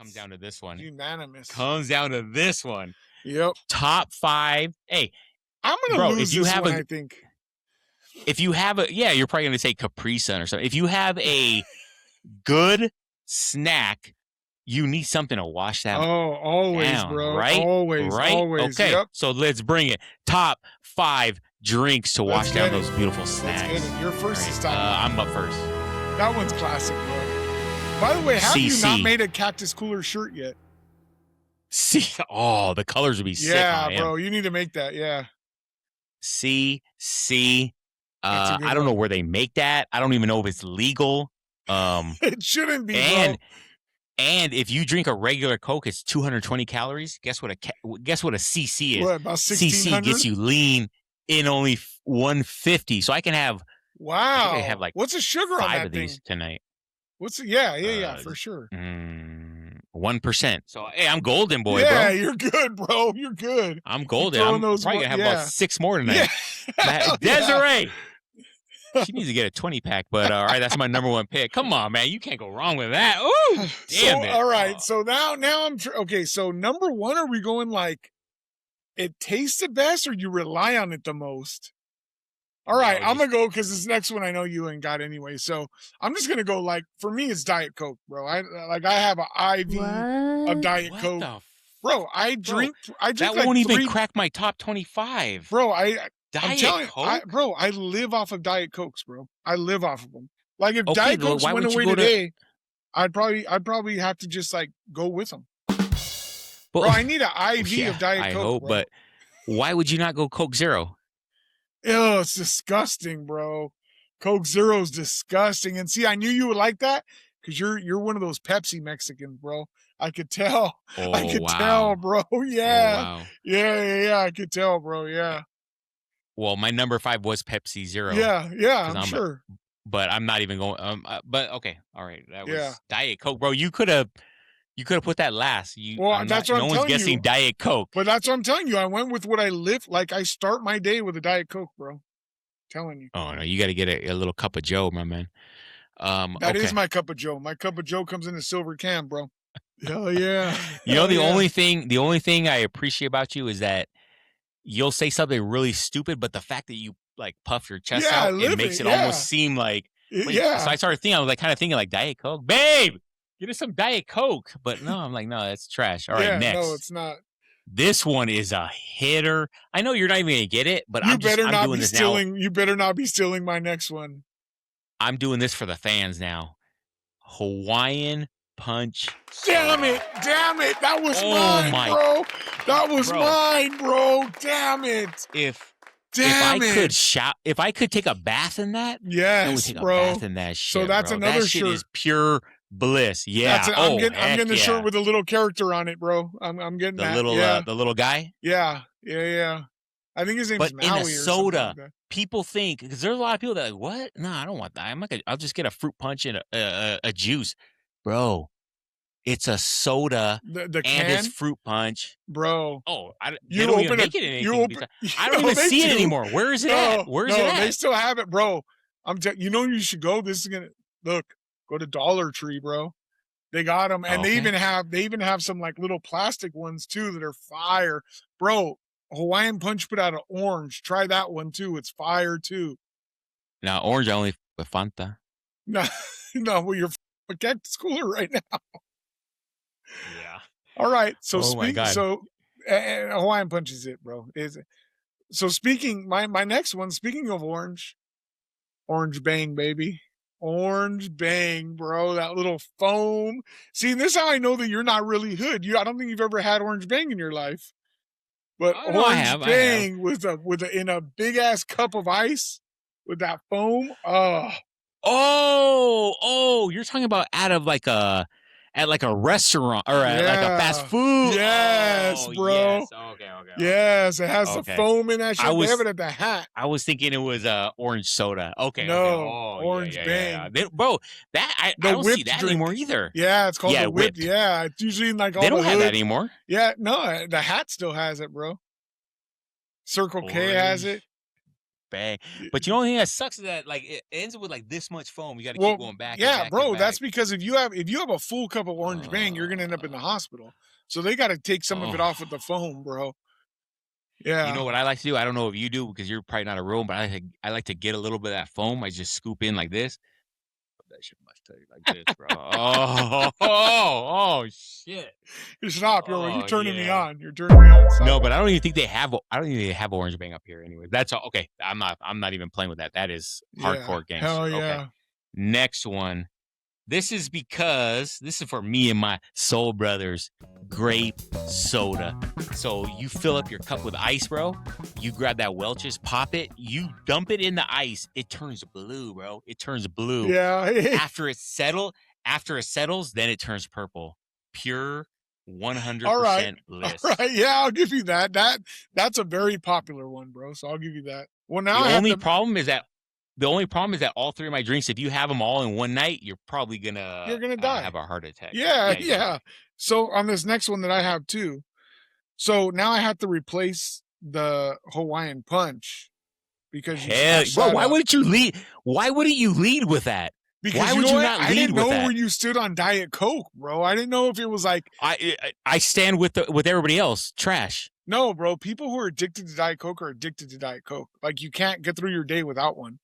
Comes down to this one. Unanimous. Comes down to this one. Yep. Top 5. Hey, I'm gonna lose this one, I think. If you have you're probably gonna say Capri Sun or something. If you have a good snack, you need something to wash that. Always, down, bro. Right? Always. Okay. Yep. So let's bring it. Top 5 drinks to wash down those beautiful snacks. You're first this time. I'm up first. That one's classic, bro. By the way, have you not made a Cactus Cooler shirt yet? The colors would be sick. Yeah, bro. You need to make that. Yeah. C. I don't know where they make that. I don't even know if it's legal. It shouldn't be, bro. And if you drink a regular Coke, it's 220 calories. Guess what a CC is? What, about 1600? CC gets you lean in only 150. So I can have. Wow. I have like what's the sugar on that 5 of these thing tonight? What's yeah, for sure. 1%. So hey, I'm golden, boy. Yeah, bro. You're good, bro. You're good. I'm golden. I'm probably gonna have about 6 more tonight. Yeah. Desiree. She needs to get a 20-pack, but all right, that's my number 1 pick. Come on, man, you can't go wrong with that. Ooh, damn it! All right, so now I'm okay. So number 1, are we going like it tastes the best, or you rely on it the most? All right, I'm gonna go because this next one I know you ain't got anyway. So I'm just gonna go like for me it's Diet Coke, bro. I have an IV of Diet Coke, bro. I drink that like won't even crack my top 25, bro. I'm telling you, bro, I live off of Diet Cokes, bro. I live off of them. Like if Diet Cokes went away today, I'd probably have to just like go with them. Bro, I need an IV of Diet Coke. I hope, bro. But why would you not go Coke Zero? Ew, it's disgusting, bro. Coke Zero's disgusting. And see, I knew you would like that because you're one of those Pepsi Mexicans, bro. I could tell. I could tell, bro. Yeah. Yeah. I could tell, bro. Yeah. Well, my number 5 was Pepsi Zero. Yeah, I'm sure. But I'm not even going. But okay, all right. That was Diet Coke, bro. You could have put that last. That's what I'm telling you. No one's guessing Diet Coke. But that's what I'm telling you. I went with what I live. Like I start my day with a Diet Coke, bro. I'm telling you. Oh no, you got to get a little cup of Joe, my man. That is my cup of Joe. My cup of Joe comes in a silver can, bro. Hell yeah. You know the only thing I appreciate about you is that you'll say something really stupid, but the fact that you like puff your chest out, it makes it almost seem like. So I started thinking, I was like kind of thinking like Diet Coke, babe. Get us some Diet Coke. But no, I'm like, no, that's trash. All right, next. No, it's not. This one is a hitter. I know you're not even gonna get it, but I'm doing this now. You better not be stealing my next one. I'm doing this for the fans now. Hawaiian Punch. Damn it! That was mine, bro. That was mine, bro. Damn it! If I could take a bath in that, yes, I would take bro. a bath in that shit. So that's bro. another that shit shirt. Is pure bliss. Yeah. I'm getting the shirt with a little character on it, bro. I'm getting the little guy. Yeah. I think his name's Maui. But in a soda, like people think because there's a lot of people that are like, what? No, I don't want that. I'll just get a fruit punch and a juice, bro. It's a soda the and it's fruit punch, bro. Oh, they don't even make it in anything. I don't even see it anymore. Where is it at? Where is it at? They still have it, bro. You should go. This is gonna go to Dollar Tree, bro. They got them, and they even have some like little plastic ones too that are fire, bro. Hawaiian Punch put out an orange. Try that one too. It's fire too. Now orange only with Fanta. No, well you're a Cactus Cooler right now. Yeah. All right. So Hawaiian Punch is it, bro. Is it? So my next one. Speaking of orange Bang, baby. Orange Bang, bro. That little foam. See, this is how I know that you're not really hood. I don't think you've ever had Orange Bang in your life. But Orange Bang in a big ass cup of ice with that foam. Oh, you're talking about at like a restaurant or like a fast food. Yes, bro. Yes. Okay. Yes, it has the foam in that shit. They have it at the hat. I was thinking it was orange soda. Okay. No, okay. Orange Bang. Yeah. Bro, I don't see that anymore either. Yeah, it's called the whipped. Yeah, it's usually in like all they don't the have that anymore. Yeah, no, the hat still has it, bro. Circle K has it. bang. But you know, the thing that sucks is that like it ends with like this much foam. You got to keep going back. Yeah, and back bro. and back. That's because if you have a full cup of orange bang, you're gonna end up in the hospital. So they got to take some of it off with the foam, bro. Yeah. You know what I like to do? I don't know if you do because you're probably not a real one, but I like to get a little bit of that foam. I just scoop in like this. That shit must tell you like this, bro. Oh, shit. Stop, yo. You're turning me on. You're turning me on. No, but I don't even think they have. I don't even think they have orange bang up here. Anyway, that's all. Okay. I'm not even playing with that. That is hardcore gangster. Hell yeah. Okay. Next one. This is for me and my soul brothers, grape soda. So you fill up your cup with ice, bro. You grab that Welch's, pop it. You dump it in the ice. It turns blue, bro. It turns blue. Yeah. After it settles, then it turns purple. Pure 100% All right. bliss. All right. Yeah, I'll give you that. That's a very popular one, bro. So I'll give you that. Well, now the only problem is that all three of my drinks, if you have them all in one night, you're probably gonna die. Have a heart attack. Yeah. So on this next one that I have too, so now I have to replace the Hawaiian Punch because bro, why wouldn't you lead? Why wouldn't you lead with that? Because why would you not lead with that? I didn't know where you stood on Diet Coke, bro. I didn't know if it was like I stand with everybody else. Trash. No, bro. People who are addicted to Diet Coke are addicted to Diet Coke. Like you can't get through your day without one.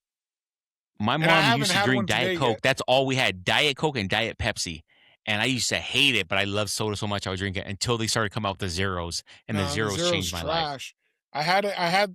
My mom used to drink Diet Coke. That's all we had. Diet Coke and Diet Pepsi. And I used to hate it, but I loved soda so much I would drink it until they started coming out with the zeros. And the zeros changed my life.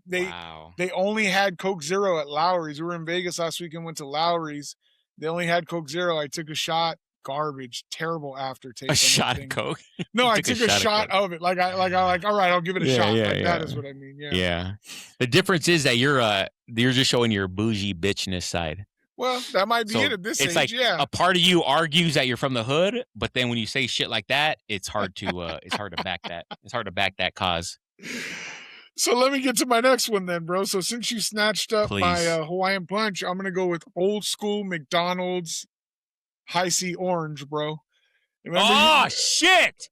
They only had Coke Zero at Lowry's. We were in Vegas last week and went to Lowry's. They only had Coke Zero. I took a shot. Garbage. Terrible aftertaste. A shot of Coke? No, I took a shot of it. Like, all right, I'll give it a shot. That is what I mean. Yeah. The difference is that you're just showing your bougie bitchness side. Well, that might be it at this age. It's like a part of you argues that you're from the hood, but then when you say shit like that, it's hard to back that. It's hard to back that cause. So let me get to my next one then, bro. So since you snatched up my Hawaiian Punch, I'm gonna go with old school McDonald's High C Orange, bro. Shit!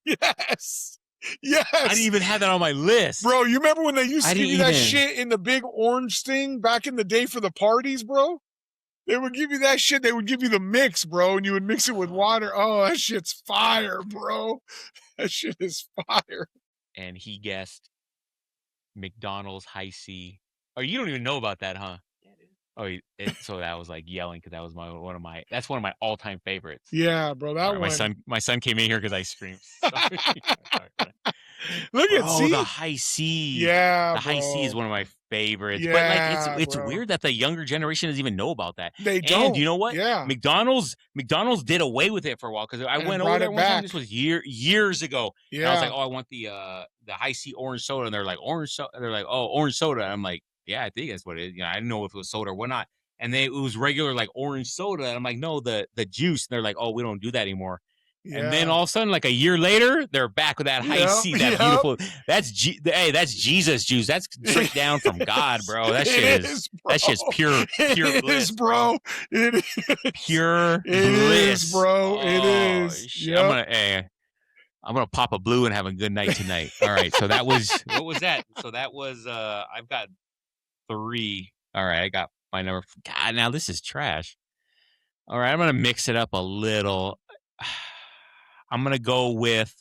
Yes. I didn't even have that on my list. Bro, you remember when they used to give you that shit in the big orange thing back in the day for the parties, bro? They would give you that shit. They would give you the mix, bro, and you would mix it with water. Oh, that shit's fire, bro. That shit is fire. And he guessed McDonald's High C. Oh, you don't even know about that, huh? Oh, so that was like yelling because that was one of my all-time favorites. Yeah, bro, my son came in here because I screamed. Look at the High C. Yeah, the High C is one of my favorites. Yeah, but like it's weird that the younger generation doesn't even know about that. They don't. And you know what? Yeah, McDonald's did away with it for a while because I went over there one time. This was years ago. Yeah, and I was like, I want the High C orange soda, and they're like orange soda. They're like, orange soda. And I'm like, yeah, I think that's what it is. I didn't know if it was soda or whatnot. And it was regular like orange soda. And I'm like, no, the juice. And they're like, we don't do that anymore. Yeah. And then all of a sudden, like a year later, they're back with that High C, beautiful. That's Jesus juice. That's straight down from God, bro. That shit's pure it bliss, is, bro. It is pure bliss, is, bro. It is. Yep. I'm gonna pop a blue and have a good night tonight. All right. So that was what was that? So that was I've got 3. All right, I got my number. God, now this is trash. All right, I'm gonna mix it up a little. I'm gonna go with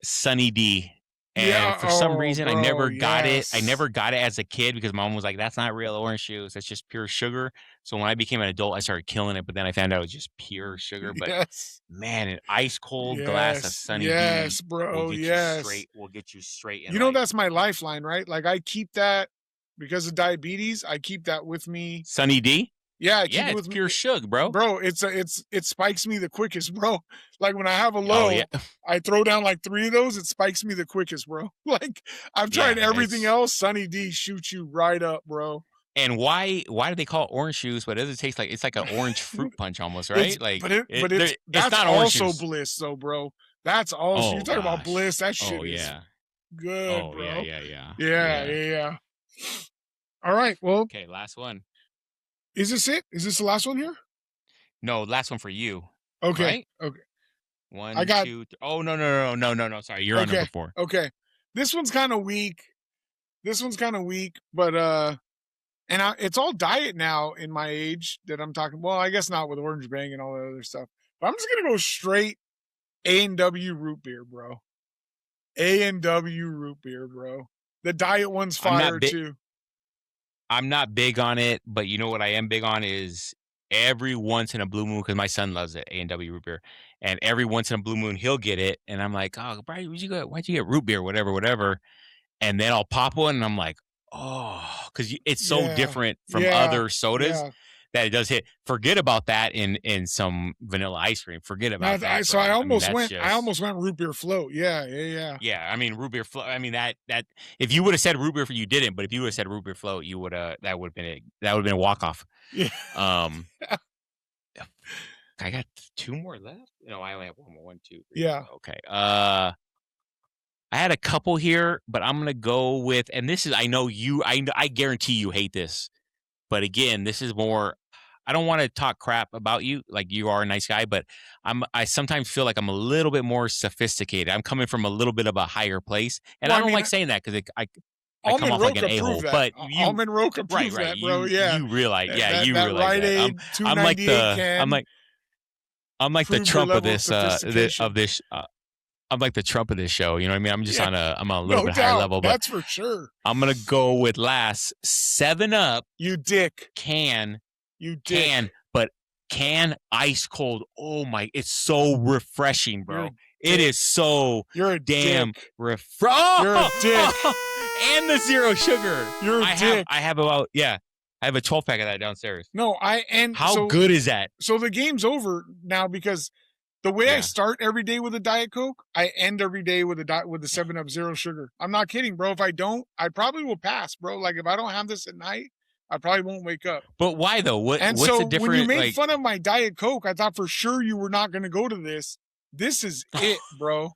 Sunny D. And for some reason, bro, I never got it. I never got it as a kid because mom was like, "That's not real orange juice. That's just pure sugar." So when I became an adult, I started killing it. But then I found out it was just pure sugar. But man, an ice cold glass of Sunny D, bro, will get you straight. You know, that's my lifeline, right? Like I keep that because of diabetes. I keep that with me. Sunny D. Yeah, it's pure sugar, bro. Bro, it spikes me the quickest, bro. Like when I have a low, I throw down like 3 of those. It spikes me the quickest, bro. Like I've tried everything else. Sunny D shoots you right up, bro. And why do they call it orange juice? But it doesn't taste like it's like an orange fruit punch almost, right? That's not also bliss, though, bro. That's also you're talking about bliss. That shit is good, bro. Yeah. All right, well, okay, last one. Is this it? Is this the last one here? No, last one for you. Okay. Right? Okay. 1, 2, 3. Oh, no. Sorry, you're on number 4. Okay. This one's kind of weak. This one's kind of weak, but it's all diet now in my age that I'm talking. Well, I guess not with Orange Bang and all that other stuff. But I'm just gonna go straight A&W root beer, bro. A&W root beer, bro. The diet one's fire too. I'm not big on it, but you know what I am big on is every once in a blue moon, because my son loves it, A&W root beer, and every once in a blue moon he'll get it, and I'm like, oh, Brian, why'd you get root beer, whatever, and then I'll pop one, and I'm like, oh, because it's so different from other sodas that it does hit. Forget about that in some vanilla ice cream. Forget about that. So I almost went root beer float. Yeah. Yeah, I mean root beer float. I mean that if you would have said root beer, you didn't. But if you would have said root beer float, you would that would have been a walk off. Yeah. I got 2 more left. No, I only have 1 more. 1, 2, 3. Yeah. Okay. I had a couple here, but I'm gonna go with, and this is, I know you, I guarantee you hate this, but again, this is more. I don't want to talk crap about you, like you are a nice guy, but I sometimes feel like I'm a little bit more sophisticated. I'm coming from a little bit of a higher place, and I don't like saying that because I come off like an a-hole. But Almond Roca proves that, bro. You realize, you realize that. I'm like the Trump of this. I'm like the Trump of this show. You know what I mean? I'm just I'm on a little bit higher level. But that's for sure. I'm gonna go with last 7-Up. You dick. But can ice cold. Oh my! It's so refreshing, bro. It is so damn refreshing. You're a dick. And the 0 sugar. You're a dick. I have about I have a 12-pack of that downstairs. No, how good is that? So the game's over now because the way I start every day with a Diet Coke, I end every day with the 7-Up 0 sugar. I'm not kidding, bro. If I don't, I probably will pass, bro. Like if I don't have this at night, I probably won't wake up. But why though? What's the difference? When you made fun of my Diet Coke, I thought for sure you were not going to go to this. This is it, bro.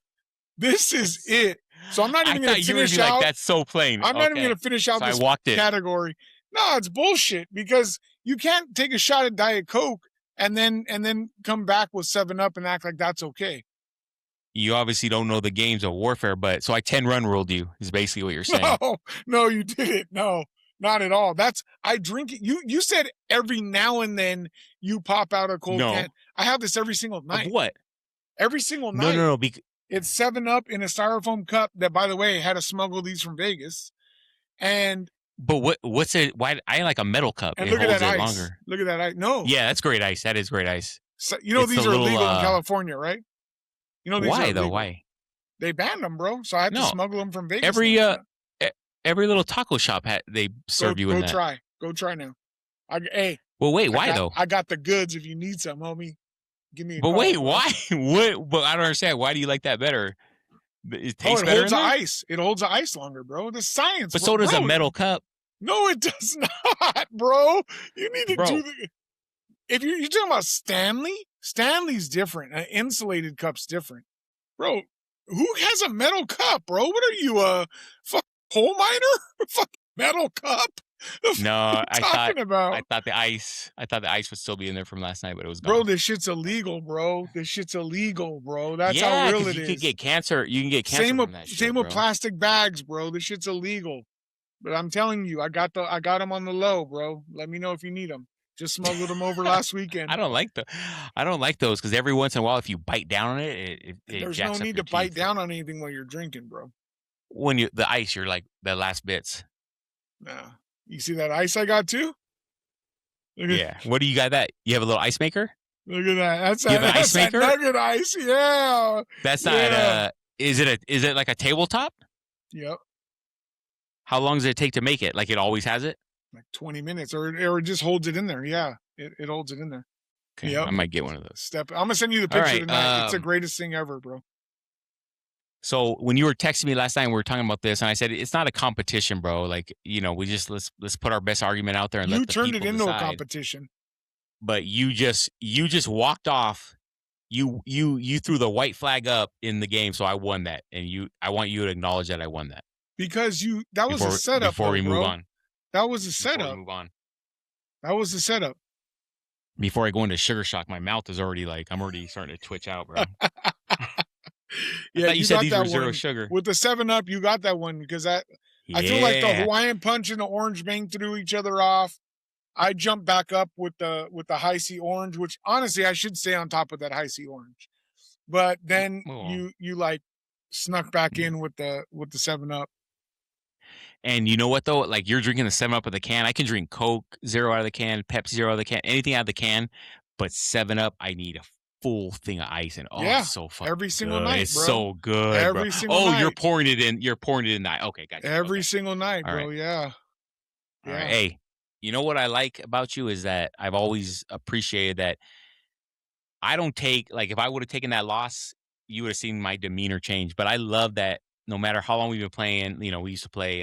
This is it. So I'm not even going to finish out. Like, that's so plain. I'm not even going to finish out this category. No, it's bullshit because you can't take a shot at Diet Coke and then come back with 7-Up and act like that's okay. You obviously don't know the games of warfare, but so I 10-run ruled you is basically what you're saying. No, you didn't. No. Not at all. I drink it. You said every now and then you pop out a cold can. I have this every single night. Of what? Every single night. No. It's 7-Up in a styrofoam cup that, by the way, had to smuggle these from Vegas. But what's it? Why I like a metal cup? And look at that ice. Longer. Look at that ice. No. Yeah, that's great ice. That is great ice. So, these are illegal in California, right? Why though? Why? They banned them, bro. So I had to smuggle them from Vegas. Every little taco shop they serve you in that. Go try now. Well, wait, why though? I got the goods if you need some, homie. Give me a call. Wait, why? What? But I don't understand. Why do you like that better? It tastes better. Holds the ice. It holds the ice longer, bro. The science. But so does a metal cup. No, it does not, bro. You need to do the. If you're talking about Stanley's different. An insulated cup's different, bro. Who has a metal cup, bro? What are you, coal miner? Fucking metal cup? No, I thought the ice would still be in there from last night, but it was gone. Bro, this shit's illegal, bro. That's how real it is. You can get cancer. You can get cancer from that shit, Same with plastic bags, bro. This shit's illegal. But I'm telling you, I got them on the low, bro. Let me know if you need them. Just smuggled them over last weekend. I don't like those because every once in a while, if you bite down on it there's no need to bite down on anything while you're drinking, bro. When the ice, you're like the last bits. Nah. You see that ice I got too? Yeah. What do you got? That you have a little ice maker? Look at that. That's an ice maker? Nugget ice. Yeah. That's not. Is it like a tabletop? Yep. How long does it take to make it? Like it always has it? Like 20 minutes, or it just holds it in there. Yeah, it holds it in there. Okay, yep. I might get one of those. I'm gonna send you the picture tonight. It's the greatest thing ever, bro. So when you were texting me last night, we were talking about this, and I said it's not a competition, bro. Like we just let's put our best argument out there and let the people decide. You turned it into a competition. But you just walked off. You threw the white flag up in the game, so I won that, and I want you to acknowledge that I won that because that was a setup. Before we move on, that was a setup. Move on. That was the setup. Before I go into sugar shock, my mouth is already I'm already starting to twitch out, bro. Yeah, you said these were 0 sugar. With the 7-Up, you got that one because that I feel like the Hawaiian punch and the orange bang threw each other off. I jumped back up with the high C orange, which honestly I should stay on top of that high C orange. But then you like snuck back in with the 7-Up. And you know what though? Like you're drinking the 7-Up of the can. I can drink Coke Zero out of the can, Pepsi Zero out of the can, anything out of the can. But 7-Up, I need a full thing of ice, and it's so fucking every single good. night, it's bro. so good. Every single night. You're pouring it in. You're pouring it in that. Okay, gotcha. Every single night, bro. Right. Yeah. All right. Hey, you know what I like about you is that I've always appreciated that I don't take, like, if I would have taken that loss, you would have seen my demeanor change. But I love that no matter how long we've been playing, you know, we used to play,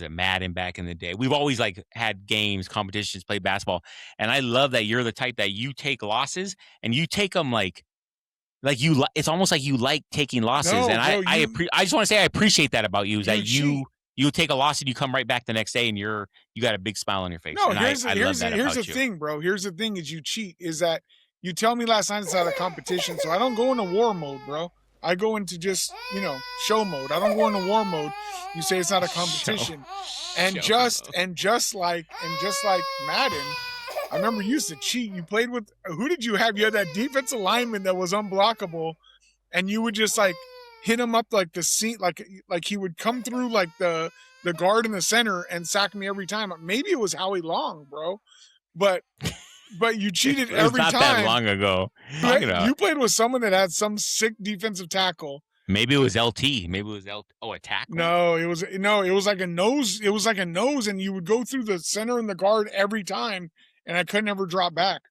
Madden back in the day. We've always, like, had games, competitions, played basketball. And I love that you're the type that you take losses and you take them like you, it's almost like you like taking losses. No, and bro, I just want to say I appreciate that about you, is that cheat. you take a loss and you come right back the next day and you got a big smile on your face. No, and here's the you. thing, bro. Here's the thing is you cheat, is that you tell me last night it's not a competition, so I don't go into war mode, bro. I go into just, show mode. I don't go into war mode. You say it's not a competition. Just like Madden, I remember you used to cheat. You played with, who did you have? You had that defensive lineman that was unblockable, and you would just like hit him up like the seat, like he would come through like the guard in the center and sack me every time. Maybe it was Howie Long, bro, but you cheated every time. Not that long ago. You played with someone that had some sick defensive tackle. Maybe it was LT. Maybe it was LT. Oh, a tackle. No, it was like a nose. It was like a nose, and you would go through the center and the guard every time, and I couldn't ever drop back.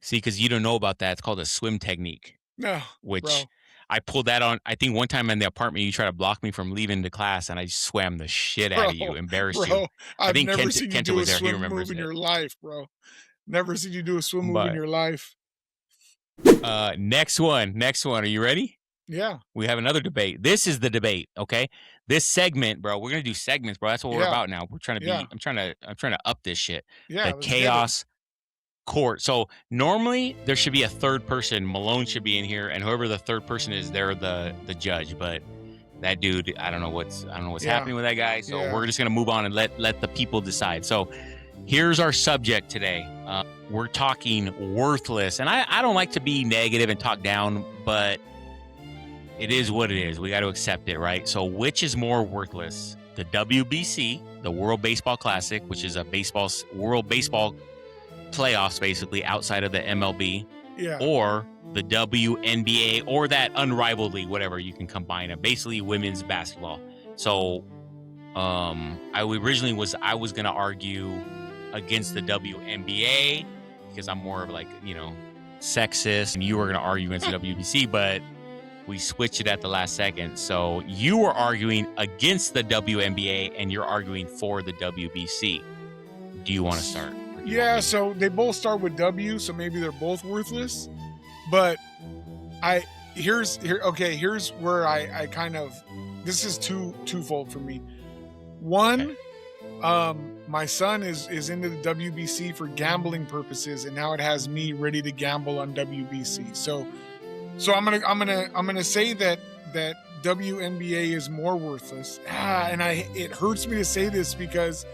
See, because you don't know about that. It's called a swim technique. No, which bro. I pulled that on. I think one time in the apartment, you tried to block me from leaving the class, and I just swam the shit out of you, embarrassed you. I think never seen you do a swim move in your life, bro. Never seen you do a swim move in your life. Next one. Are you ready? Yeah. We have another debate. This is the debate, okay? This segment, bro. We're gonna do segments, bro. That's what we're about now. We're trying to be. I'm trying to up this shit. Yeah. The chaos court. So normally there should be a third person. Malone should be in here, and whoever the third person is, they're the judge. But that dude, I don't know what's happening with that guy. So we're just gonna move on and let the people decide. So here's our subject today. We're talking worthless, and I don't like to be negative and talk down, but it is what it is. We got to accept it, right? So which is more worthless? The WBC, the World Baseball Classic, which is a World Baseball playoffs, basically outside of the MLB, or the WNBA, or that unrivaled league, whatever you can combine it. Basically, women's basketball. So, I was gonna argue against the WNBA because I'm more of like sexist, and you were gonna argue against the WBC, but we switched it at the last second. So you were arguing against the WNBA, and you're arguing for the WBC. Do you want to start? Yeah, so they both start with W, so maybe they're both worthless. But here's where I kind of, this is twofold for me. One, my son is into the WBC for gambling purposes, and now it has me ready to gamble on WBC. So I'm gonna say that WNBA is more worthless. And it hurts me to say this because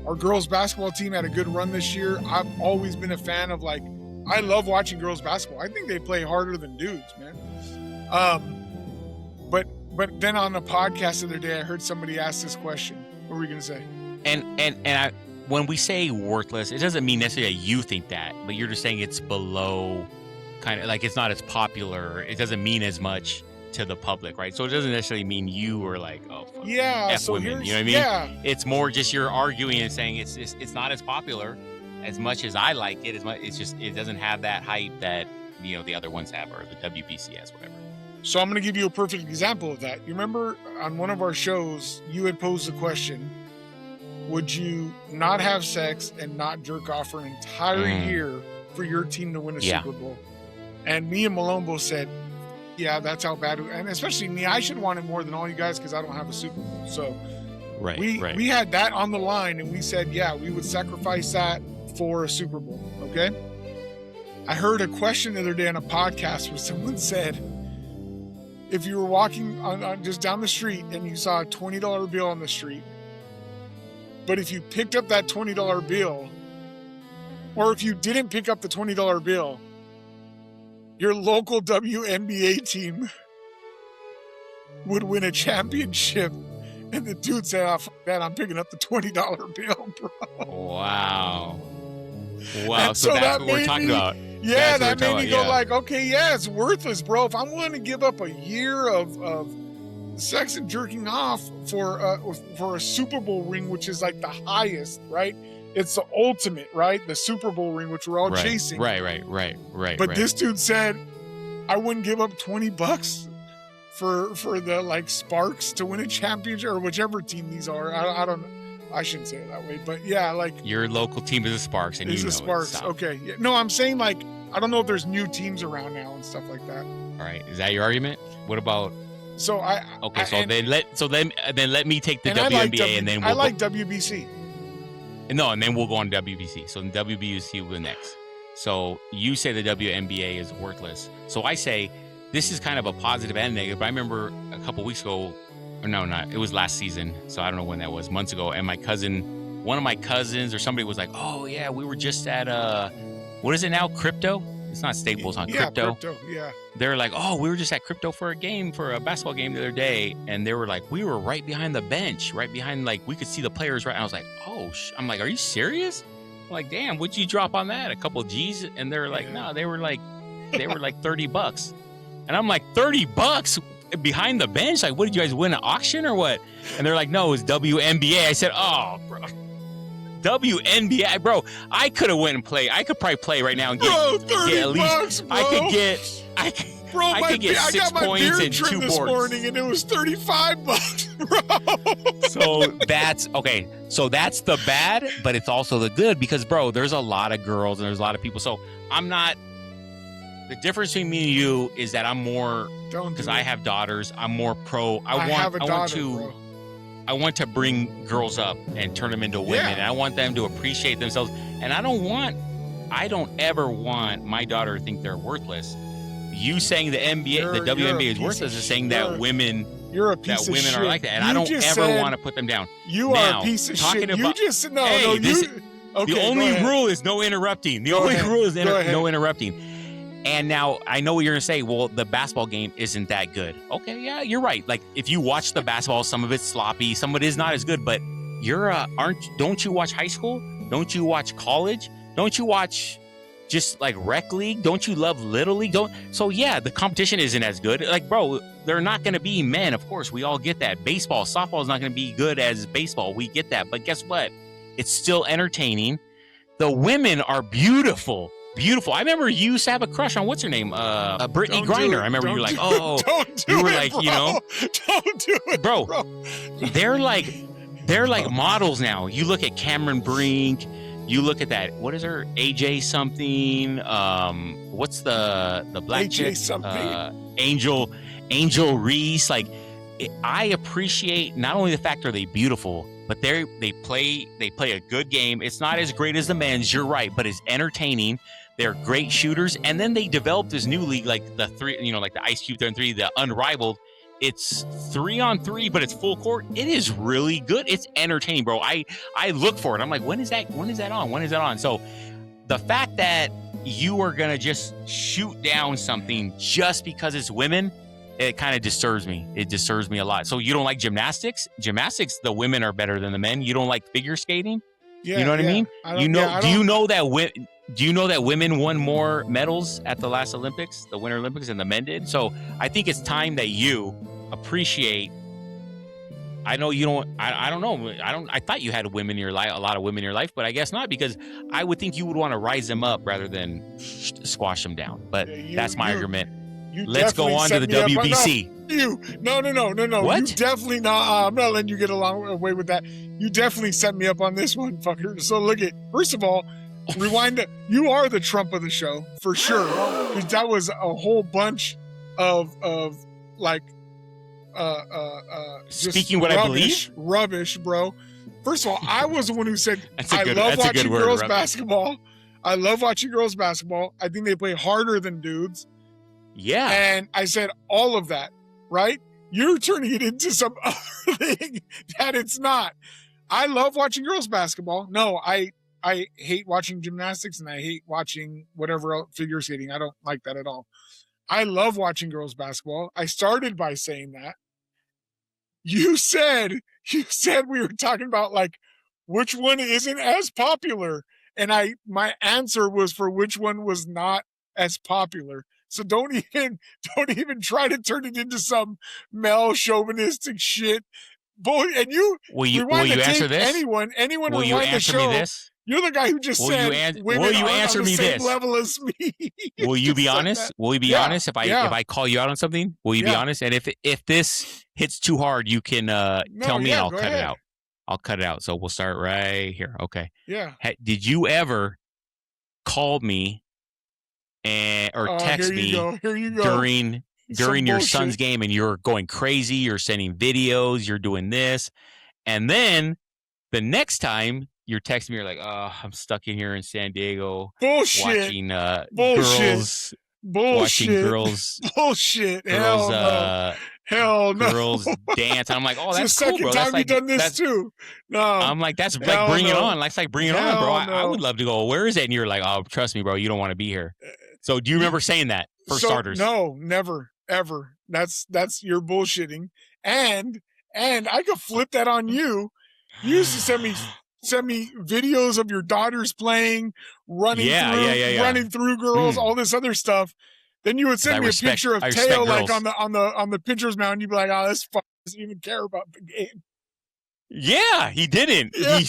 our girls basketball team had a good run this year. I've always been a fan of, like, I love watching girls basketball. I think they play harder than dudes, man. But then on a podcast the other day, I heard somebody ask this question. What were we gonna say? And when we say worthless, it doesn't mean necessarily that you think that, but you're just saying it's below, kind of like it's not as popular. It doesn't mean as much to the public, right? So it doesn't necessarily mean you were like, oh, fuck F women, you know what I mean? Yeah. It's more just you're arguing and saying it's not as popular as much as I like it. As much, it's just it doesn't have that hype that the other ones have, or the WBC has, whatever. So I'm going to give you a perfect example of that. You remember on one of our shows, you had posed the question: would you not have sex and not jerk off for an entire year for your team to win a Super Bowl? And me and Malone both said, yeah, that's how bad. And especially me, I should want it more than all you guys because I don't have a Super Bowl. So we had that on the line, and we said, yeah, we would sacrifice that for a Super Bowl. Okay. I heard a question the other day on a podcast where someone said, if you were walking on just down the street and you saw a $20 bill on the street, but if you picked up that $20 bill, or if you didn't pick up the $20 bill, your local WNBA team would win a championship. And the dude said, "Oh, fuck that, I'm picking up the $20 bill, bro." Wow. So that's what we're talking about. Yeah, that made me go like, okay, yeah, it's worthless, bro. If I'm willing to give up a year of sex and jerking off for a Super Bowl ring, which is like the highest, right? It's the ultimate, right? The Super Bowl ring, which we're all chasing. Right. But this dude said, I wouldn't give up $20 for the like Sparks to win a championship, or whichever team these are. I don't know. I shouldn't say it that way, but yeah, like your local team is the Sparks, and is the Sparks. Okay, yeah. No, I'm saying like I don't know if there's new teams around now and stuff like that. All right, is that your argument? What about? So then let me take the WNBA, and then I like WBC. No, and then we'll go on WBC. So the WBC will go next. So you say the WNBA is worthless. So I say this is kind of a positive and negative. But I remember a couple weeks ago. It was last season, so I don't know when that was, months ago, and one of my cousins or somebody was like, oh yeah, we were just at what is it now, crypto? It's not Staples, crypto. Yeah, they're like, oh, we were just at crypto for a basketball game the other day, and they were like, we were right behind the bench, right behind, like we could see the players, right? And I was like, oh, I'm like, are you serious? I'm like, damn, what'd you drop on that? A couple of G's? And they're like, no, they were like $30, and I'm like, $30 behind the bench? Like, what did you guys win, an auction or what? And they're like, no, it was WNBA. I said, oh, bro, WNBA, bro. I could have went and played. I could probably play right now and get at least. Bro. I could get 6 points and 2 boards. This morning, and it was $35, bro. So that's okay. So that's the bad, but it's also the good because, bro, there's a lot of girls and there's a lot of people. So I'm not. The difference between me and you is that I'm more, because I have daughters, I'm more pro. I want to bring girls up and turn them into women. And I want them to appreciate themselves. And I don't ever want my daughter to think they're worthless. You saying the WNBA is worthless is saying that women You're a piece of shit. Are like that. And I don't ever want to put them down. You are a piece of shit. The only rule is no interrupting. The only rule is no interrupting. And now I know what you're going to say. Well, the basketball game isn't that good. Okay, yeah, you're right. Like if you watch the basketball, some of it's sloppy, some of it is not as good. But don't you watch high school? Don't you watch college? Don't you watch just like rec league? Don't you love little league? So yeah, the competition isn't as good. Like, bro, they're not going to be men. Of course, we all get that. Baseball, softball is not going to be good as baseball. We get that. But guess what? It's still entertaining. The women are beautiful. Beautiful. I remember you used to have a crush on what's her name, Brittany Griner. I remember you were like, oh, you were like, you know, don't do it, bro. They're like models now. You look at Cameron Brink. You look at that. What is her? AJ something. What's the black AJ chick? something. Angel Reese. Like, I appreciate not only the fact are they beautiful, but they play a good game. It's not as great as the men's. You're right, but it's entertaining. They're great shooters, and then they developed this new league, like the three, you know, like the Ice Cube 3-on-3, the Unrivaled. It's 3-on-3, but it's full court. It is really good. It's entertaining, bro. I look for it. I'm like, when is that on? So the fact that you are gonna just shoot down something just because it's women, it kind of disturbs me. It disturbs me a lot. So you don't like gymnastics? Gymnastics, the women are better than the men. You don't like figure skating? Yeah, you know what I mean? Do you know that women won more medals at the last Olympics, the Winter Olympics, than the men did? So I think it's time that you appreciate. I know you don't. I don't know. I thought you had women in your life, a lot of women in your life, but I guess not, because I would think you would want to rise them up rather than squash them down. But that's my argument. Let's go on to the WBC. No. What? You definitely not. I'm not letting you get away with that. You definitely set me up on this one, fucker. So look at, first of all, rewind it. You are the Trump of the show for sure, because that was a whole bunch of like speaking what rubbish, I believe, rubbish, bro. First of all, I was the one who said I love watching girls basketball. I love watching girls basketball. I think they play harder than dudes. Yeah. And I said all of that. right? You're turning it into some other thing that it's not. I love watching girls basketball. No, I hate watching gymnastics and I hate watching whatever else, figure skating. I don't like that at all. I love watching girls basketball. I started by saying that. You said we were talking about like which one isn't as popular, and my answer was for which one was not as popular. So don't even try to turn it into some male chauvinistic shit. Boy, and you will you answer this? Anyone will you answer the show, me this? You're the guy who just said women will you answer on the me same this? Level as me. Will you be honest? Will you be honest if I call you out on something? Will you be honest? And if this hits too hard, you can tell me and I'll cut it out. I'll cut it out. So we'll start right here. Okay. Yeah. Did you ever call me or text me during your son's game and you're going crazy, you're sending videos, you're doing this, and then the next time you're texting me, you're like, oh, I'm stuck in here in San Diego watching girls. Watching girls. Bullshit. Girls, Hell no. Girls dance. I'm like, oh, that's cool, bro. It's the second time you've done this too. No. I'm like, that's like bring it on. That's like bring it on, bro. I would love to go. Where is it? And you're like, oh, trust me, bro. You don't want to be here. So do you remember saying that for starters? No, never, ever. That's you're bullshitting. And I could flip that on you. You used to send me videos of your daughters playing, running through girls, all this other stuff. Then you would send me a picture of Teo like on the pitcher's mound. And you'd be like, "Oh, this fuck doesn't even care about the game." Yeah, he didn't. Yeah.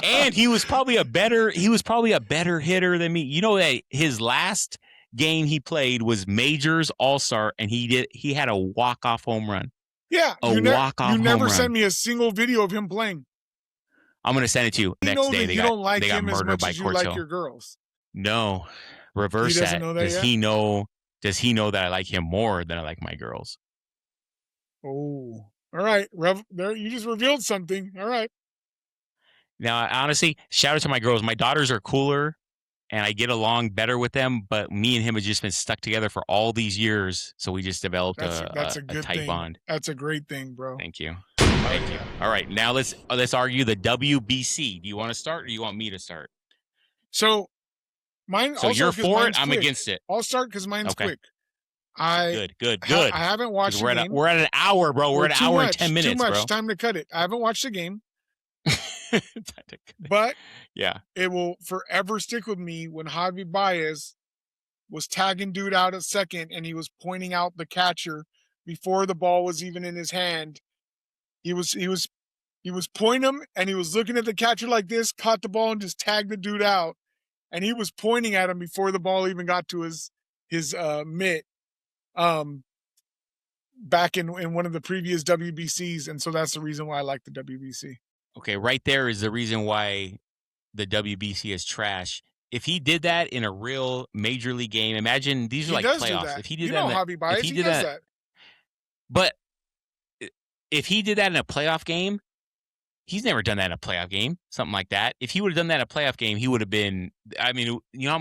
And he was probably a better hitter than me. You know that his last game he played was Majors All-Star, and he had a walk-off home run. Yeah, you never sent me a single video of him playing. I'm gonna send it to you next day. They got murdered by Courts Hill. Like your girls. No, reverse that. Does he know that I like him more than I like my girls? Oh, all right. There, you just revealed something. All right. Now, honestly, shout out to my girls. My daughters are cooler, and I get along better with them. But me and him have just been stuck together for all these years, so we just developed a tight bond. That's a great thing, bro. Thank you. Thank you. All right, now let's argue the WBC. Do you want to start, or do you want me to start? So, mine. So you're for it. I'm against it. I'll start because mine's quick. Good. I haven't watched the game. We're at an hour, bro. We're at an hour and 10 minutes, bro. Too much. Bro. Time to cut it. I haven't watched the game. But yeah, it will forever stick with me when Javi Baez was tagging dude out at second and he was pointing out the catcher before the ball was even in his hand. He was pointing him and he was looking at the catcher like this, caught the ball and just tagged the dude out. And he was pointing at him before the ball even got to his mitt. Back in one of the previous WBCs, and so that's the reason why I like the WBC. Okay, right there is the reason why the WBC is trash. If he did that in a real major league game, imagine these are like playoffs. If he did that, but if he did that in a playoff game, he's never done that in a playoff game, something like that. If he would have done that in a playoff game, he would have been. I mean, you know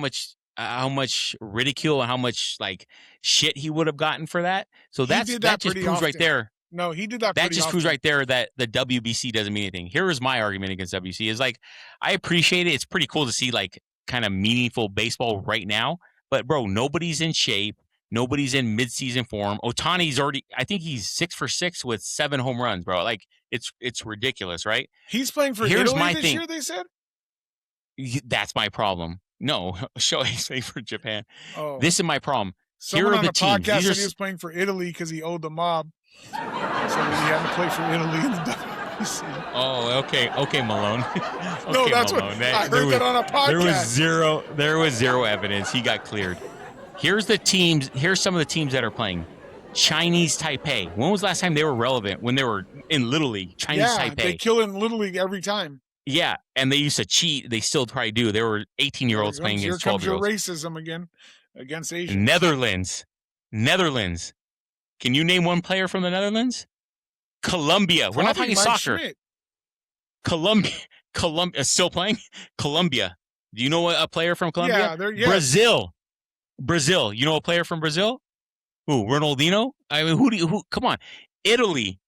how much ridicule and how much like shit he would have gotten for that. So that just proves right there. No, he did that. That just proves right there that the WBC doesn't mean anything. Here is my argument against WBC is like, I appreciate it. It's pretty cool to see like kind of meaningful baseball right now. But bro, nobody's in shape. Nobody's in midseason form. Ohtani's I think he's 6 for 6 with 7 home runs, bro. Like it's ridiculous, right? He's playing for Italy this year, they said? That's my problem. No, Shohei's playing for Japan. Oh. This is my problem. Someone on the podcast said he was playing for Italy because he owed the mob. So he had to play for Italy in the WBC. Oh, okay, Malone. No, that's Malone. I heard that on a podcast. There was zero evidence. He got cleared. Here's the teams. Here's some of the teams that are playing. Chinese Taipei. When was the last time they were relevant? When they were in Little League. Chinese Taipei. They kill in Little League every time. Yeah, and they used to cheat. They still probably do. There were 18-year-olds playing against 12-year-olds. Here comes your racism again against Asians. Netherlands. Can you name one player from the Netherlands? Colombia. We're not talking soccer. Schmidt. Colombia still playing? Colombia. Do you know a player from Colombia? Yeah, Brazil. You know a player from Brazil? Who? Ronaldinho? I mean, who? Come on, Italy.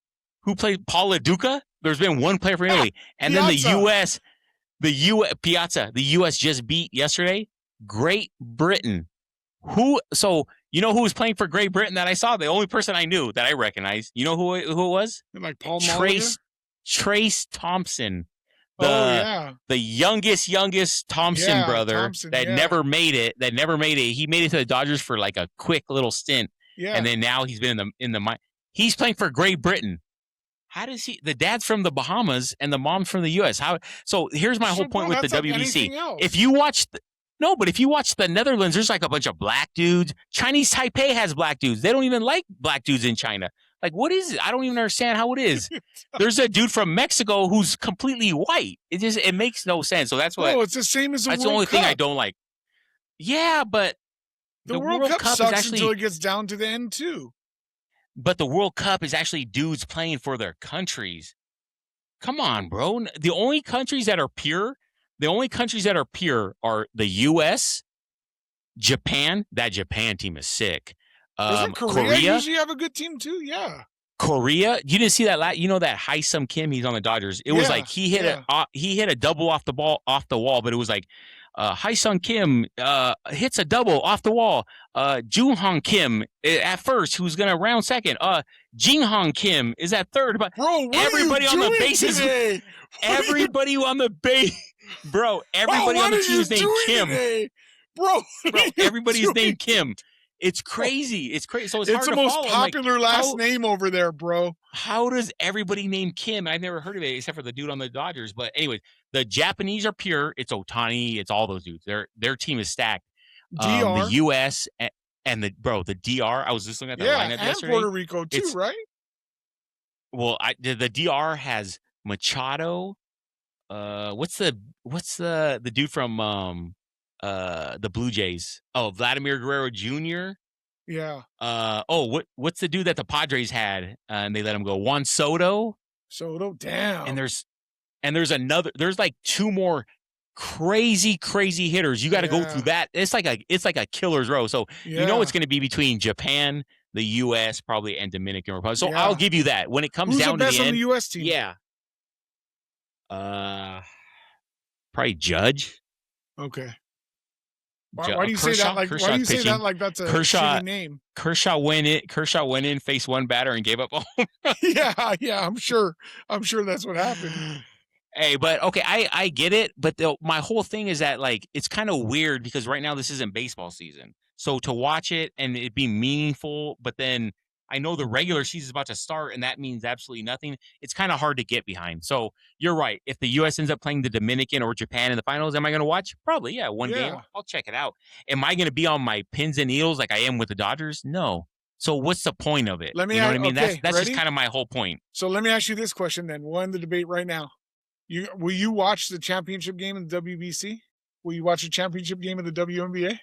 Who played Paula Duca? There's been one player for Italy, and then the U.S. Piazza. The U.S. just beat yesterday Great Britain. Who? So you know who was playing for Great Britain that I saw? The only person I knew that I recognized. You know who it was? Like Paul Trace Thompson. The youngest Thompson brother that never made it. He made it to the Dodgers for like a quick little stint. Yeah. And then now he's been in the he's playing for Great Britain. How does he? The dad's from the Bahamas and the mom's from the U.S. How? So here's my whole point with the WBC. If you watch the Netherlands, there's like a bunch of black dudes. Chinese Taipei has black dudes. They don't even like black dudes in China. Like, what is it? I don't even understand how it is. There's a dude from Mexico who's completely white. It makes no sense. So that's what. Oh, it's the same as the World Cup. That's the only thing I don't like. Yeah, but the World Cup sucks until it gets down to the end too. But the World Cup is actually dudes playing for their countries. Come on, bro. The only countries that are pure are the U.S., Japan. That Japan team is sick. Doesn't Korea usually have a good team too? Yeah. Korea, you didn't see that? That Hae-Sung Kim, he's on the Dodgers. It was like he hit a double off the wall, but it was like Hae-Sung Kim hits a double off the wall. Jung-Hong Kim at first, who's gonna round second. Jing-Hong Kim is at third. But bro, everybody on the bases, everybody on the base, bro. Everybody on the team is named Kim, bro. Everybody's named Kim. It's crazy. It's crazy. So it's hard the to most follow. popular last name over there, bro. How does everybody name Kim? I've never heard of it except for the dude on the Dodgers. But anyways, the Japanese are pure. It's Ohtani. It's all those dudes. Their team is stacked. The U.S. and the DR. I was just looking at the lineup yesterday. Puerto Rico too, right? Well, the DR has Machado. What's the dude from the Blue Jays? Oh, Vladimir Guerrero Jr. Yeah. What's the dude that the Padres had and they let him go? Juan Soto. Damn. And there's like two more crazy hitters. You got to go through that. It's like a killer's row. So you know it's going to be between Japan, the U.S. probably, and Dominican Republic. So I'll give you that. When it comes down to the end, on the U.S. team? Yeah. Probably Judge. Okay. Why do you say that? Like, why do you say that? Like that's a shitty name. Kershaw went in, faced one batter, and gave up a home run. Yeah. I'm sure that's what happened. Hey, but okay, I get it. But my whole thing is that like it's kind of weird because right now this isn't baseball season, so to watch it and it be meaningful, but then I know the regular season is about to start, and that means absolutely nothing. It's kind of hard to get behind. So you're right. If the U.S. ends up playing the Dominican or Japan in the finals, am I going to watch? Probably, yeah. One game, I'll check it out. Am I going to be on my pins and needles like I am with the Dodgers? No. So what's the point of it? You know what I mean? That's just kind of my whole point. So let me ask you this question then. We'll end the debate right now. Will you watch the championship game in the WBC? Will you watch the championship game of the WNBA?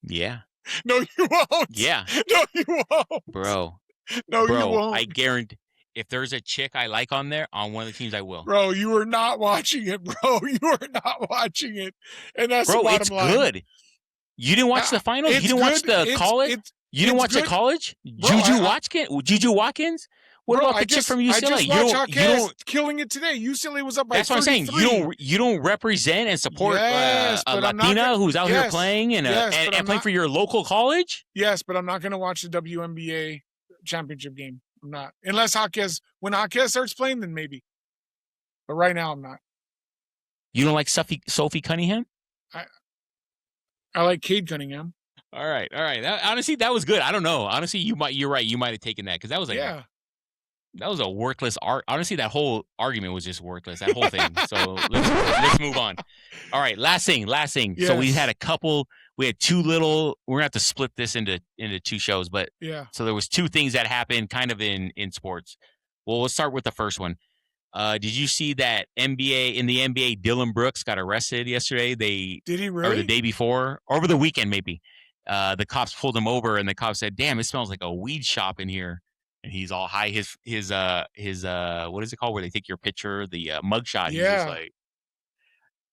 Yeah. No, you won't. Yeah. No, you won't. Bro, you won't. I guarantee if there's a chick I like on there, on one of the teams, I will. Bro, you are not watching it, bro. You are not watching it. And that's the bottom line. Bro, it's good. You didn't watch the finals? You didn't watch the college? You didn't watch the college? Juju Watkins? What about the chick from UCLA? You don't killing it today. UCLA was up by 33. That's what I'm saying. You don't represent and support a Latina who's out here playing and playing for your local college? Yes, but I'm not going to watch the WNBA championship game. I'm not. Unless when Jaquez starts playing, then maybe. But right now, I'm not. You don't like Sophie Cunningham? I like Cade Cunningham. All right. Honestly, that was good. I don't know. Honestly, you're right. You might have taken that because that was like that was a worthless art. Honestly, that whole argument was just worthless. That whole thing. So let's move on. All right, last thing. Yes. So we had two little. We're gonna have to split this into two shows, but So there was two things that happened kind of in sports. Well, let's start with the first one. Did you see that in the NBA, Dylan Brooks got arrested yesterday? Did he really? Or the day before, over the weekend maybe. The cops pulled him over, and the cops said, "Damn, it smells like a weed shop in here." And he's all high. His what is it called? Where they take your picture, the mugshot. Yeah. He's just like,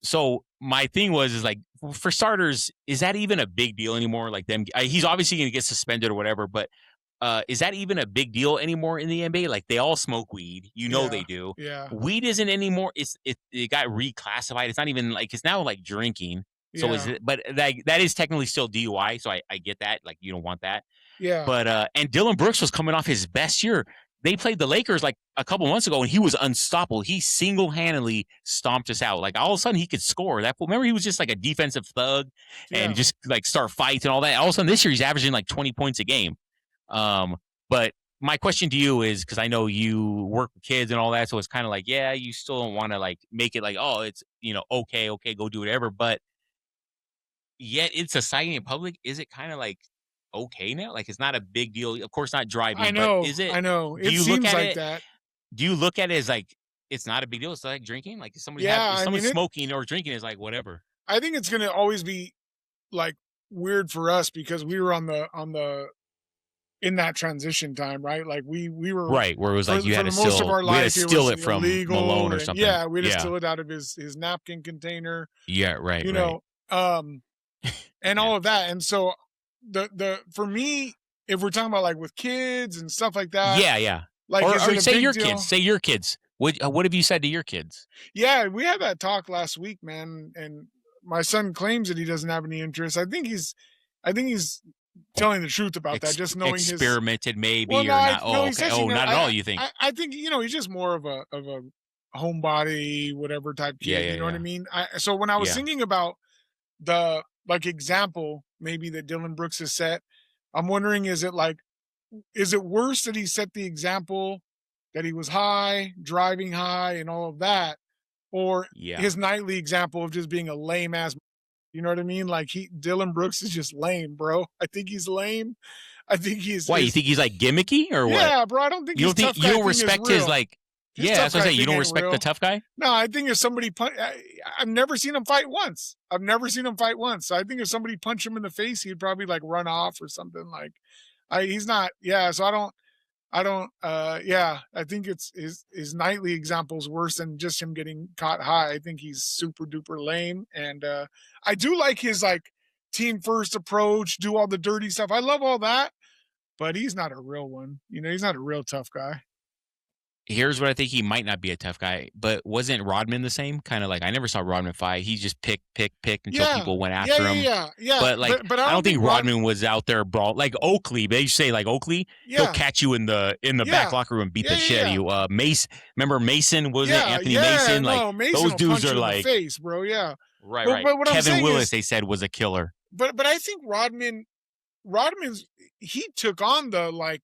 So my thing is like, for starters, is that even a big deal anymore? Like he's obviously going to get suspended or whatever, but is that even a big deal anymore in the NBA? Like they all smoke weed, they do. Yeah, weed isn't anymore. It got reclassified. It's not even like it's now like drinking. So is it? But that is technically still DUI. So I get that. Like you don't want that. Yeah. But and Dylan Brooks was coming off his best year. They played the Lakers like a couple months ago, and he was unstoppable. He single-handedly stomped us out. Like all of a sudden, he could score. Remember, he was just like a defensive thug and just like start fights and all that. All of a sudden, this year he's averaging like 20 points a game. But my question to you is, because I know you work with kids and all that, so it's kind of like, yeah, you still don't want to like make it like, oh, it's okay, go do whatever. But yet in society and public, is it kind of like okay now? Like it's not a big deal. Of course, not driving. I know. But is it? I know. It seems like that. Do you look at it as like it's not a big deal? It's like drinking. Like if somebody smoking or drinking is like whatever. I think it's gonna always be like weird for us because we were on the in that transition time, right? Like we were right where it was like you had to most of our life steal it from Malone or something. Yeah, we had to steal it out of his napkin container. Yeah, right. And all of that. And so the for me, if we're talking about like with kids and stuff like that, yeah. Like or say your kids. Say your kids. What have you said to your kids? Yeah, we had that talk last week, man. And my son claims that he doesn't have any interest. I think he's telling the truth about that. Just knowing experimented maybe or not. Not at all. You think? I think he's just more of a homebody, whatever type kid. You know what I mean? So when I was thinking about the like example maybe that Dylan Brooks has set, I'm wondering, is it worse that he set the example that he was driving high and all of that, or his nightly example of just being a lame ass? You know what I mean? Like Dylan Brooks is just lame, bro. I think he's lame. I think he's. Why, you think he's like gimmicky or what? Yeah, bro. I don't think you don't respect his like. That's what I say. You don't respect the tough guy? No, I think if somebody I've never seen him fight once. So I think if somebody punched him in the face, he'd probably like run off or something. Like, he's not. Yeah, so I don't. I think it's his nightly example's worse than just him getting caught high. I think he's super duper lame, and I do like his like team first approach, do all the dirty stuff. I love all that, but he's not a real one. He's not a real tough guy. Here's what I think: he might not be a tough guy, but wasn't Rodman the same? Kind of like I never saw Rodman fight. He just picked until people went after him. Yeah. But like, but I don't think Rodman was out there brawl like Oakley. They say like Oakley, he'll catch you in the back locker room and beat the shit out of you. Mace, remember Mason? Was it Anthony Mason? Like Mason those dudes are like face, bro. Yeah, right. But Kevin Willis, they said, was a killer. But I think Rodman's he took on the like.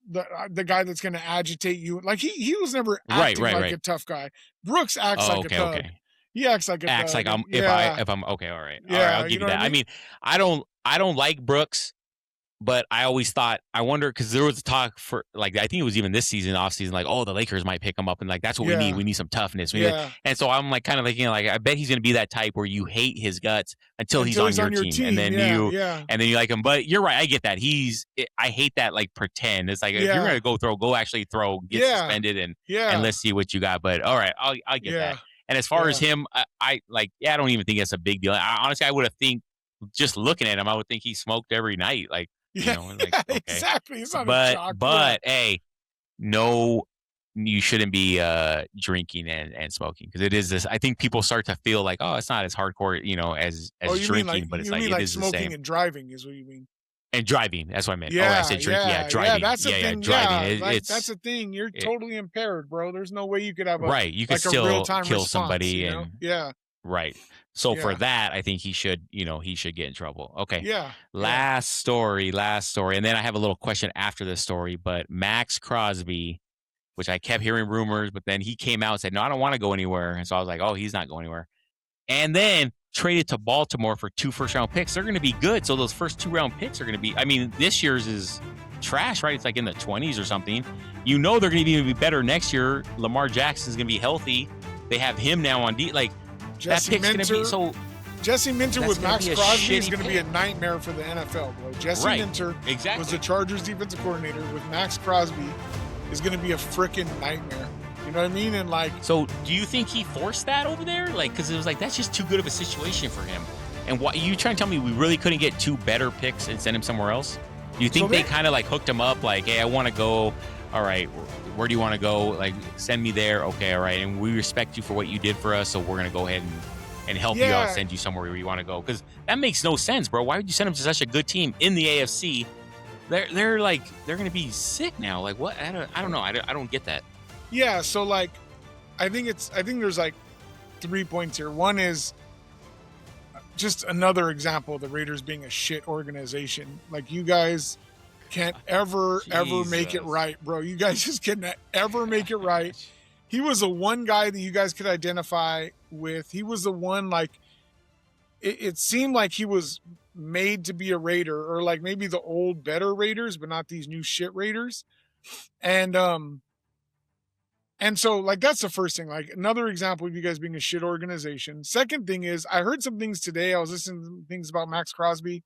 The guy that's going to agitate you, like he was never acting like a tough guy. Brooks acts like a thug. Okay. He acts like a thug. Like I'm if I'm okay, all right, I'll give you that. I mean, I don't like Brooks, but I always thought, I wonder, because there was talk for like, I think it was even this season, off season, like, oh, the Lakers might pick him up, and like that's what we need. We need some toughness. And so I'm like kind of thinking like, I bet he's going to be that type where you hate his guts until he's on your team, and then you like him. But you're right, I get that. I hate that like pretend. It's like if you're going to go actually throw, get suspended, and let's see what you got. But all right, I'll get that. And as far as him, I don't even think it's a big deal. Honestly, I would have think, just looking at him, I would think he smoked every night. Like, exactly. It's not a shock. But hey, no, you shouldn't be drinking and smoking, because it is this. I think people start to feel like, oh, it's not as hardcore, as drinking, but it's like it is smoking the same. And driving is what you mean. And driving, that's what I meant. I said drinking. Driving. That's the thing. Driving. That's the thing. You're totally impaired, bro. There's no way you could have you could still kill response, somebody, and right. So for that, I think he should get in trouble. Okay. Yeah. Last story. And then I have a little question after this story, but Max Crosby, which I kept hearing rumors, but then he came out and said, no, I don't want to go anywhere. And so I was like, oh, he's not going anywhere. And then traded to Baltimore for 2 first-round picks. They're going to be good. So those first 2-round picks are going to be, I mean, this year's is trash, right? It's like in the 20s or something. They're going to even be better next year. Lamar Jackson's going to be healthy. They have him now on D. Like, Jesse Minter with Max Crosby is going to be a nightmare for the NFL, bro. Jesse Minter was the Chargers defensive coordinator. With Max Crosby is going to be a freaking nightmare. know what I mean? And like, so do you think he forced that over there? Like, because it was like that's just too good of a situation for him. And what you trying to tell me we really couldn't get 2 better picks and send him somewhere else? Do you think they kind of like hooked him up? Like, hey, I want to go. All right, where do you want to go? Like, send me there. Okay, all right, and we respect you for what you did for us, so we're gonna go ahead and help you out, send you somewhere where you want to go. Because that makes no sense, bro. Why would you send him to such a good team in the AFC? They're gonna be sick now. Like, what? I don't know. I don't get that. Yeah. So like, I think there's like 3 points here. One is just another example of the Raiders being a shit organization. Like, you guys can't ever make it right, bro. You guys just can't ever make it right. He was the one guy that you guys could identify with. He was the one, like, it seemed like he was made to be a Raider, or like maybe the old better Raiders, but not these new shit Raiders. And so like, that's the first thing, like another example of you guys being a shit organization. Second thing is, I heard some things today. I was listening to things about Max Crosby.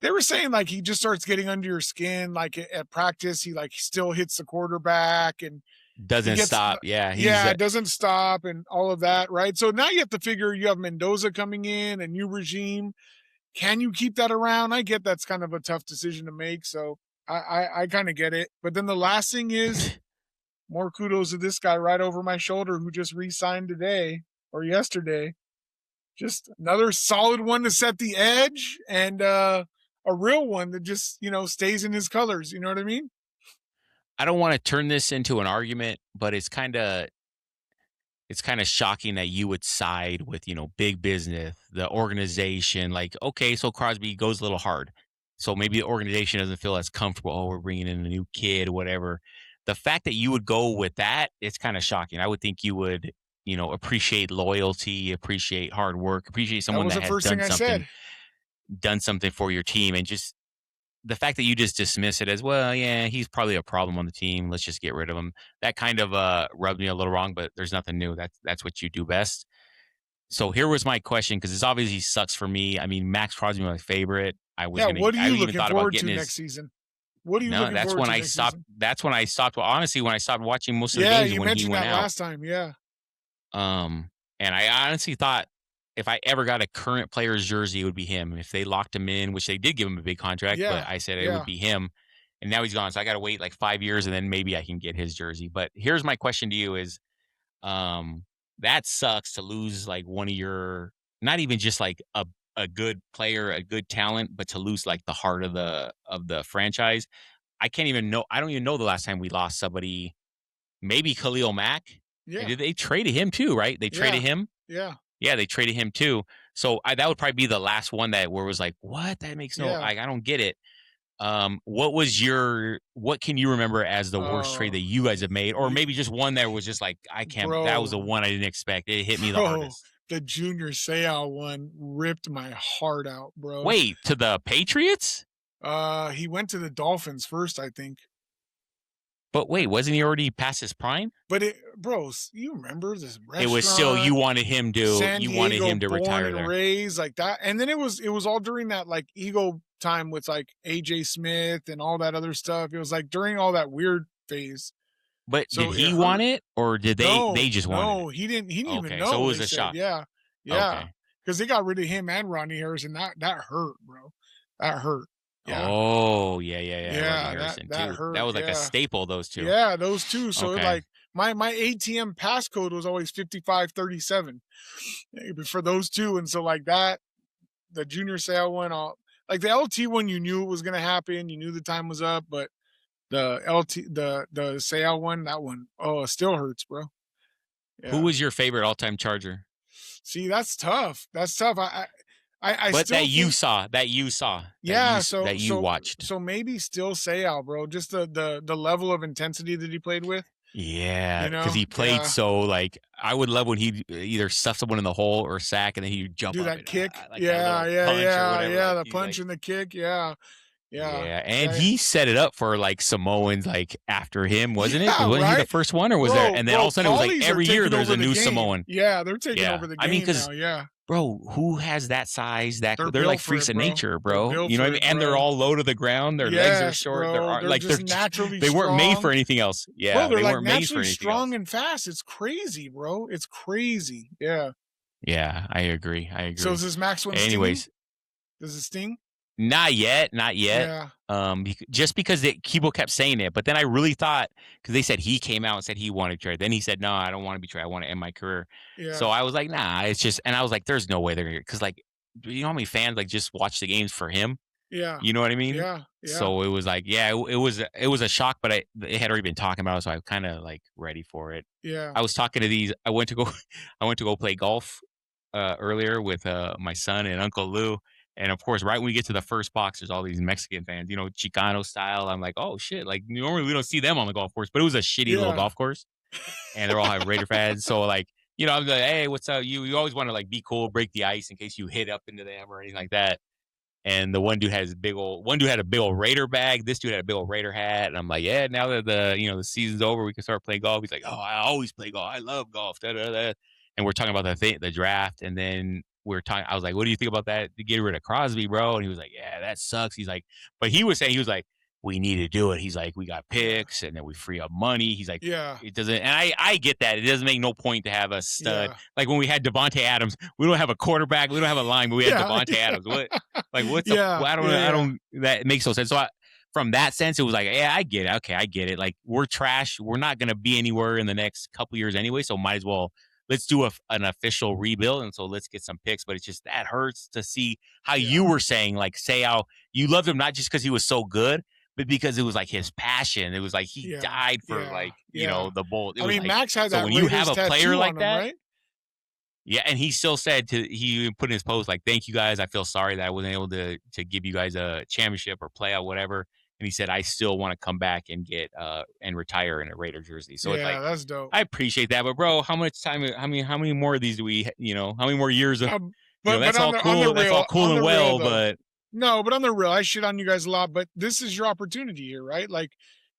They were saying like he just starts getting under your skin. Like at practice, he still hits the quarterback and doesn't stop. Yeah. It doesn't stop and all of that. Right. So now you have to figure, you have Mendoza coming in, a new regime. Can you keep that around? I get that's kind of a tough decision to make. So I kind of get it. But then the last thing is, more kudos to this guy right over my shoulder who just re-signed today or yesterday. Just another solid one to set the edge, and a real one that just, stays in his colors. You know what I mean? I don't want to turn this into an argument, but it's kind of shocking that you would side with, big business, the organization. Like, okay, so Crosby goes a little hard. So maybe the organization doesn't feel as comfortable. Oh, we're bringing in a new kid, whatever. The fact that you would go with that, it's kind of shocking. I would think you would, appreciate loyalty, appreciate hard work, appreciate someone that has done something for your team. And just the fact that you just dismiss it as, well, yeah, he's probably a problem on the team, let's just get rid of him. That kind of rubbed me a little wrong, but there's nothing new. That's what you do best. So here was my question, because this obviously sucks for me. I mean, Max Crosby was my favorite. What are you looking forward to next season? What are you looking forward to next season? That's when I stopped. Well, honestly, when I stopped watching most of the games when he went out. Yeah, you mentioned that last time. Yeah. And I honestly thought if I ever got a current player's jersey, it would be him. If they locked him in, which they did give him a big contract, but I said it would be him. And now he's gone, so I got to wait like 5 years, and then maybe I can get his jersey. But here's my question to you: is that sucks to lose like one of your, not even just like a good player, a good talent, but to lose like the heart of the franchise. I don't even know the last time we lost somebody. Maybe Khalil Mack. Yeah. They traded him too, right? They traded him. Yeah. Yeah, they traded him too. So that would probably be the last one where it was like, what? That makes I don't get it. What can you remember as the worst trade that you guys have made? Or maybe just one that was just like, that was the one I didn't expect. It hit me the hardest. The Junior Seau one ripped my heart out, bro. Wait, to the Patriots? He went to the Dolphins first, I think. But wait, wasn't he already past his prime? But you remember this restaurant? It was still, you wanted him to retire there. Raised like that. And then it was all during that like ego time with like AJ Smith and all that other stuff. It was like during all that weird phase. But did he want it, or did they just want it? No, he didn't even know. So it was a shock. Yeah. Yeah. Because they got rid of him and Ronnie Harrison. That hurt, bro. That hurt. Yeah. Oh, yeah. That hurt. That was like a staple, those two. Yeah, those two. So like my ATM passcode was always 5537 for those two. And so like that, the Junior Seau one, like the LT one, you knew it was going to happen. You knew the time was up, but the Seau one, that one, it still hurts, bro. Yeah. Who was your favorite all-time Charger? See, that's tough. I but still that you saw. Yeah, that you watched. So maybe still Seau, bro. Just the level of intensity that he played with. Yeah, because he played so like, I would love when he either stuff someone in the hole or sack, and then he'd jump do up that and, kick. Like yeah, the punch and the kick. Yeah. And he set it up for like Samoans like after him, wasn't it? Wasn't he the first one, or was there? And then all of a sudden it was like every year there's a new Samoan. Yeah, they're taking over the game now. Yeah. bro, who has that size? They're like freaks of nature, bro. You know what I mean? And they're all low to the ground. Their legs are short. Bro. They're just naturally they weren't made for anything else. Yeah, bro, they're they like naturally strong and fast. It's crazy, bro. It's crazy. Yeah. Yeah, I agree. So is this Max one? Anyways, sting? Does it sting? Not yet. Yeah. Just because people kept saying it, but then I really thought, because they said he came out and said he wanted to trade. Then he said, no, I don't want to be traded. I want to end my career. Yeah. So I was like, nah, it's just, and I was like, there's no way they're gonna, because like, you know how many fans like just watch the games for him? Yeah. You know what I mean? Yeah. So it was like, yeah, it was a shock, but it had already been talking about it, so I was kind of like ready for it. Yeah. I was talking to these. I went to go play golf earlier with my son and Uncle Lou. And of course, right when we get to the first box, there's all these Mexican fans, you know, Chicano style. I'm like, oh shit! Like normally we don't see them on the golf course, but it was a shitty little golf course, and they're all Raider fans. So like, you know, I'm like, hey, what's up? You always want to like be cool, break the ice in case you hit up into them or anything like that. And the one dude had a big old Raider bag. This dude had a big old Raider hat. And I'm like, yeah, now that the season's over, we can start playing golf. He's like, oh, I always play golf. I love golf. Da, da, da. And we're talking about the draft, and then I was like, what do you think about that to get rid of Crosby, bro? And he was like, yeah, that sucks. He's like, but he was like, we need to do it. He's like, we got picks and then we free up money. He's like, it doesn't, and I get that. It doesn't make no point to have a stud. Like when we had Devontae Adams, we don't have a quarterback, we don't have a line, but we had Devontae Adams. I don't, that makes no sense. So from that sense, it was like, yeah, I get it. Okay, I get it. Like we're trash. We're not going to be anywhere in the next couple years anyway. So might as well, let's do an official rebuild. And so let's get some picks. But it's just, that hurts to see how you were saying, like, say how you loved him, not just because he was so good, but because it was like his passion. It was like he died for you know, the Bulls. I mean, Max had that. So when you have a player like that, right? Yeah, and he still said he put in his post like, "Thank you guys. I feel sorry that I wasn't able to give you guys a championship or playoff, whatever." And he said, "I still want to come back and get and retire in a Raider jersey." So it's like, that's dope. I appreciate that, but bro, how much time? How many more of these do we? You know, how many more years of? That's all cool. That's all cool and well, but. No, but on the real, I shit on you guys a lot, but this is your opportunity here, right? Like,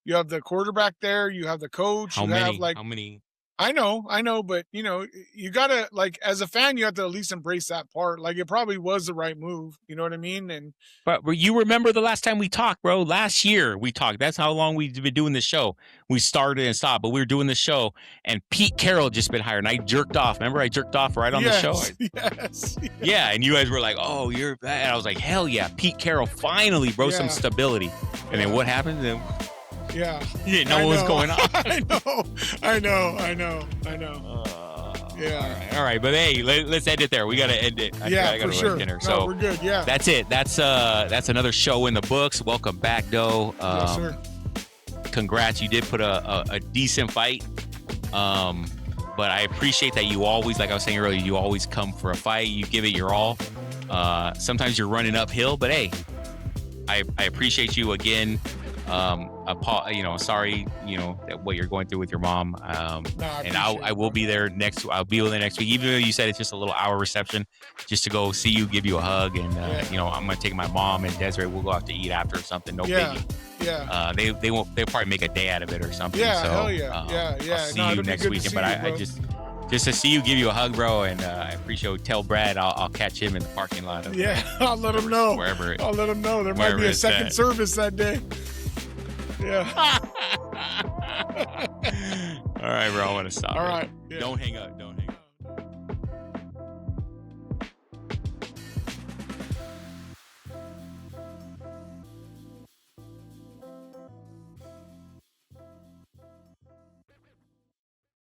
you have the quarterback there, you have the coach. How many? I know, but you know, you gotta, like, as a fan, you have to at least embrace that part. Like, it probably was the right move. You know what I mean? But you remember the last time we talked, bro? Last year we talked. That's how long we've been doing this show. We started and stopped, but we were doing the show, and Pete Carroll just been hired, and I jerked off. Remember, I jerked off right on the show. Yes. Yeah, and you guys were like, "Oh, you're bad." And I was like, "Hell yeah, Pete Carroll finally, bro, some stability." And then what happened? Yeah. You didn't know what was going on. I know. All right. But hey, let's end it there. We got to end it. I gotta for sure. Dinner. No, so we're good. Yeah. That's it. That's another show in the books. Welcome back, Doe. Yes, sir. Congrats. You did put a decent fight. But I appreciate that you always, like I was saying earlier, you always come for a fight. You give it your all. Sometimes you're running uphill, but hey, I appreciate you again. Sorry, that what you're going through with your mom. And I will be there I'll be there next week. Even though you said it's just a little hour reception, just to go see you, give you a hug, and I'm gonna take my mom and Desiree. We'll go out to eat after or something. No biggie. Yeah. They'll probably make a day out of it or something. Yeah. So, hell yeah. I'll see you next weekend. But I just to see you, give you a hug, bro, and I appreciate. Tell Brad I'll catch him in the parking lot. I'll let him know. I'll let him know there might be a second service that day. Yeah. All right, bro. I want to stop. All right. Yeah. Don't hang up.